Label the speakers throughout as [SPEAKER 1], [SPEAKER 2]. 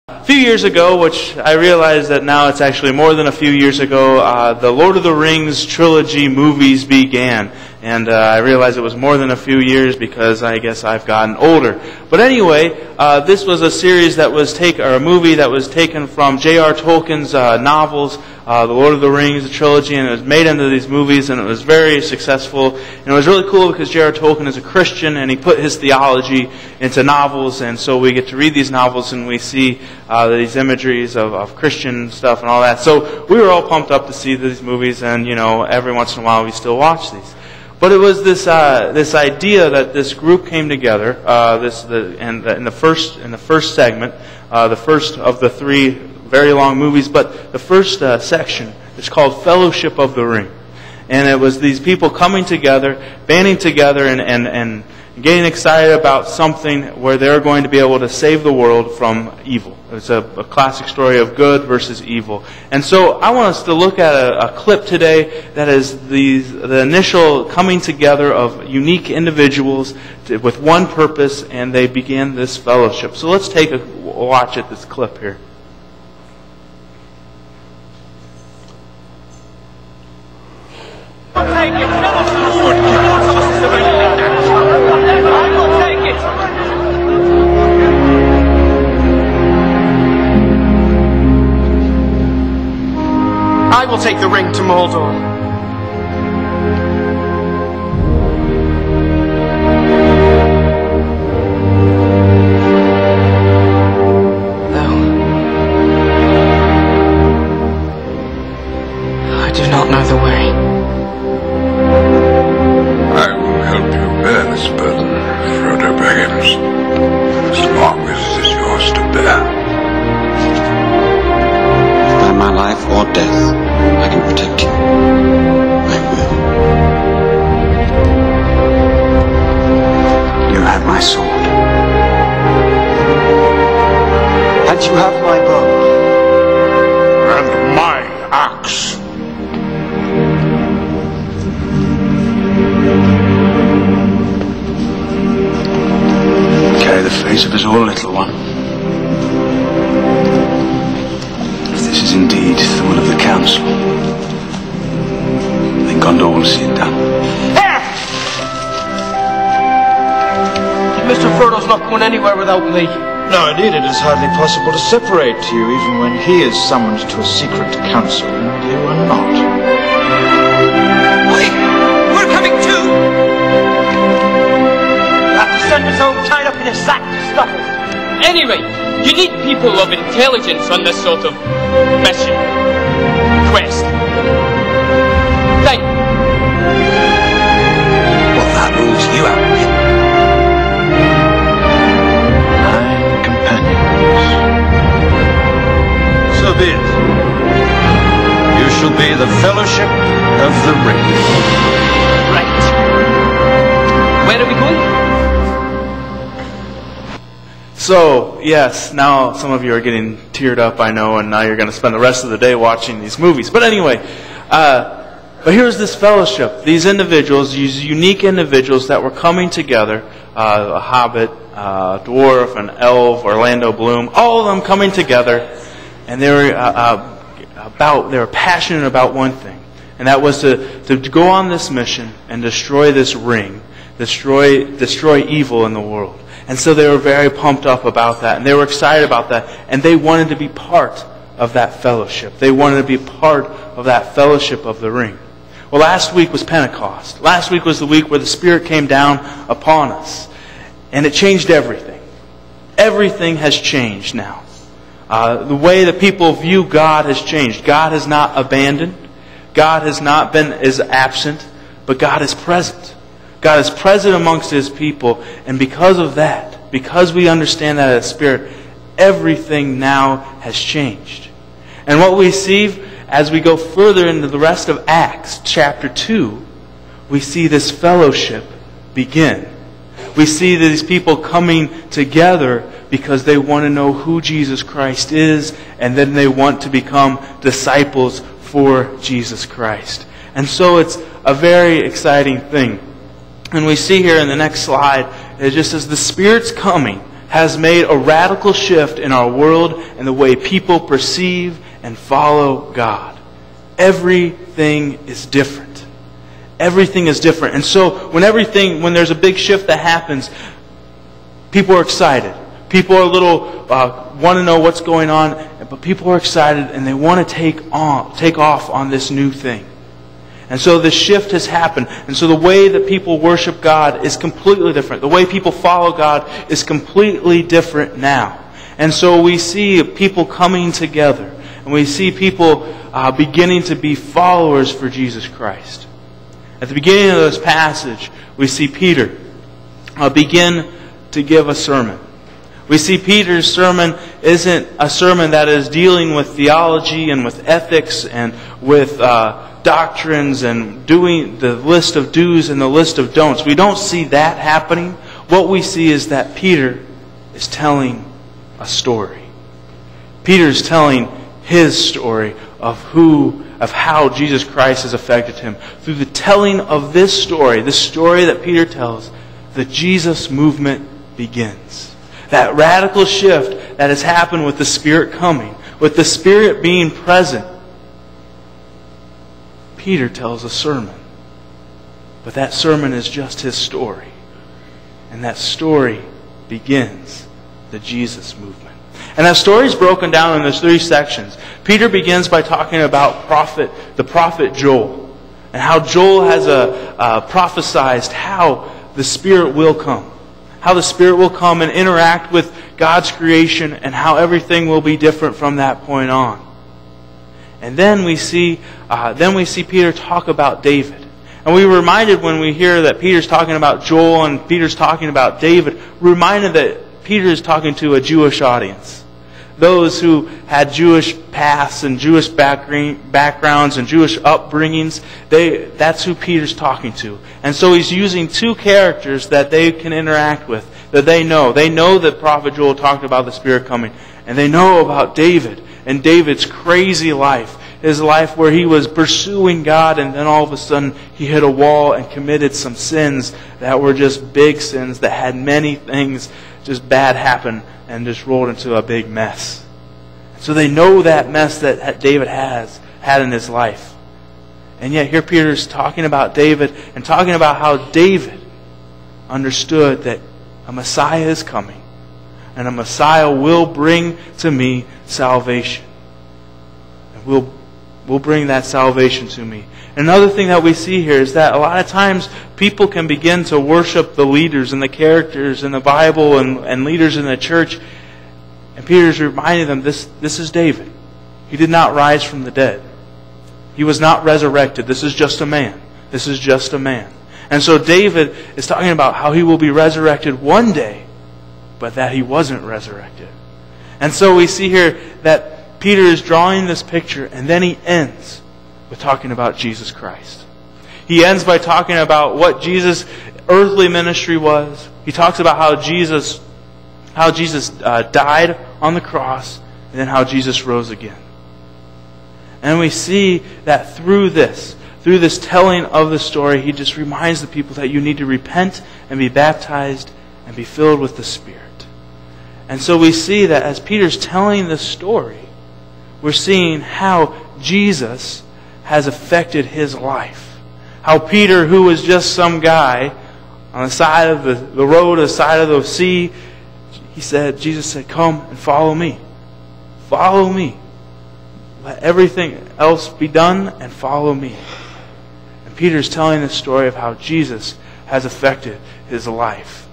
[SPEAKER 1] A few years ago, which I realize that now it's actually more than a few years ago, the Lord of the Rings trilogy movies began. And I realize it was more than a few years because I guess I've gotten older. But anyway, this was a series that was a movie that was taken from J.R. Tolkien's novels, The Lord of the Rings, the trilogy, and it was made into these movies, and it was very successful. And it was really cool because J.R. Tolkien is a Christian, and he put his theology into novels, and so we get to read these novels, and we see these imageries of Christian stuff and all that. So we were all pumped up to see these movies, and every once in a while we still watch these. But it was this idea that this group came together. In the first segment, the first of the three very long movies, but the first section is called Fellowship of the Ring, and it was these people coming together, banding together, and getting excited about something where they're going to be able to save the world from evil. It's a classic story of good versus evil. And so I want us to look at a clip today that is the initial coming together of unique individuals with one purpose, and they began this fellowship. So let's take a watch at this clip here.
[SPEAKER 2] I will take the ring to Mordor. No. I do not know the way.
[SPEAKER 3] I will help you bear this burden, Frodo Baggins, as long as it is yours to bear.
[SPEAKER 4] By my life or death, I can protect you. I will. You have my sword. And you have my bow.
[SPEAKER 3] And my axe.
[SPEAKER 4] Carry the fate of us all, little one. If this is indeed the will of the council, then Gondor will see it done.
[SPEAKER 2] Mr. Frodo's not going anywhere without me.
[SPEAKER 5] No, indeed, it is hardly possible to separate you, even when he is summoned to a secret council, and you are not.
[SPEAKER 2] Wait! We're coming too! You have to send us home tied up in a sack to stop us.
[SPEAKER 6] Anyway, you need people of intelligence on this sort of mission. Quest. Thing.
[SPEAKER 4] Well, that rules you out.
[SPEAKER 5] My companions. So be it. You shall be the Fellowship of the Ring.
[SPEAKER 6] Right. Where are we going?
[SPEAKER 1] So, yes, now some of you are getting teared up, I know, and now you're going to spend the rest of the day watching these movies. But anyway, but here's this fellowship. These individuals, these unique individuals that were coming together, a hobbit, a dwarf, an elf, Orlando Bloom, all of them coming together, and they were passionate about one thing, and that was to go on this mission and destroy this ring, destroy evil in the world. And so they were very pumped up about that, and they were excited about that, and they wanted to be part of that fellowship. They wanted to be part of that fellowship of the ring. Well, last week was Pentecost. Last week was the week where the Spirit came down upon us, and it changed everything. Everything has changed now. The way that people view God has changed. God has not abandoned. God has not is absent, but God is present. God is present amongst His people, and because of that, because we understand that as Spirit, everything now has changed. And what we see as we go further into the rest of Acts chapter 2, we see this fellowship begin. We see these people coming together because they want to know who Jesus Christ is, and then they want to become disciples for Jesus Christ. And so it's a very exciting thing. And we see here in the next slide, it just says, the Spirit's coming has made a radical shift in our world and the way people perceive and follow God. Everything is different. Everything is different. And so when there's a big shift that happens, people are excited. People are want to know what's going on, but people are excited and they want to take off on this new thing. And so this shift has happened. And so the way that people worship God is completely different. The way people follow God is completely different now. And so we see people coming together. And we see people beginning to be followers for Jesus Christ. At the beginning of this passage, we see Peter begin to give a sermon. We see Peter's sermon isn't a sermon that is dealing with theology and with ethics and with doctrines and doing the list of do's and the list of don'ts. We don't see that happening. What we see is that Peter is telling a story. Peter's telling his story of how Jesus Christ has affected him. Through the telling of this story that Peter tells, the Jesus movement begins. That radical shift that has happened with the Spirit coming, with the Spirit being present. Peter tells a sermon. But that sermon is just his story. And that story begins the Jesus movement. And that story is broken down into 3 sections. Peter begins by talking about the prophet Joel. And how Joel has prophesied how the Spirit will come. How the Spirit will come and interact with God's creation and how everything will be different from that point on. And then we see Peter talk about David. And we're reminded when we hear that Peter's talking about Joel and Peter's talking about David, we're reminded that Peter is talking to a Jewish audience. Those who had Jewish pasts and Jewish backgrounds and Jewish upbringings, that's who Peter's talking to. And so he's using 2 characters that they can interact with, that they know. They know that Prophet Joel talked about the Spirit coming. And they know about David and David's crazy life. His life where he was pursuing God and then all of a sudden he hit a wall and committed some sins that were just big sins that had many things just bad happen and just rolled into a big mess. So they know that mess that David had in his life. And yet here Peter's talking about David and talking about how David understood that a Messiah is coming. And a Messiah will bring to me salvation. And will bring that salvation to me. Another thing that we see here is that a lot of times people can begin to worship the leaders and the characters in the Bible and leaders in the church. And Peter's reminding them, this is David. He did not rise from the dead. He was not resurrected. This is just a man. This is just a man. And so David is talking about how he will be resurrected one day, but that he wasn't resurrected. And so we see here that Peter is drawing this picture, and then he ends with talking about Jesus Christ. He ends by talking about what Jesus' earthly ministry was. He talks about how Jesus died on the cross, and then how Jesus rose again. And we see that through this telling of the story, he just reminds the people that you need to repent and be baptized and be filled with the Spirit. And so we see that as Peter's telling this story, we're seeing how Jesus has affected his life. How Peter, who was just some guy on the side of the road, the side of the sea, Jesus said, come and follow me. Follow me. Let everything else be done and follow me. And Peter's telling the story of how Jesus has affected his life.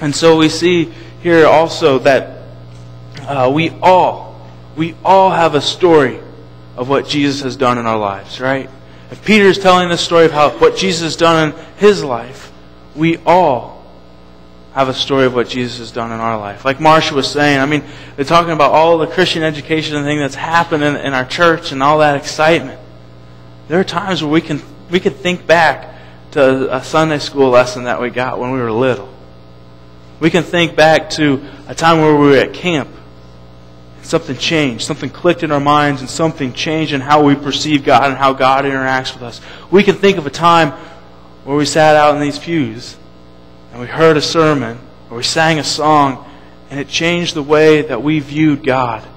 [SPEAKER 1] And so we see here also that we all have a story of what Jesus has done in our lives, right? If Peter is telling the story of what Jesus has done in his life, we all have a story of what Jesus has done in our life. Like Marsha was saying, they're talking about all the Christian education and thing that's happened in our church and all that excitement. There are times where we can think back to a Sunday school lesson that we got when we were little. We can think back to a time where we were at camp. Something changed. Something clicked in our minds and something changed in how we perceive God and how God interacts with us. We can think of a time where we sat out in these pews and we heard a sermon or we sang a song and it changed the way that we viewed God.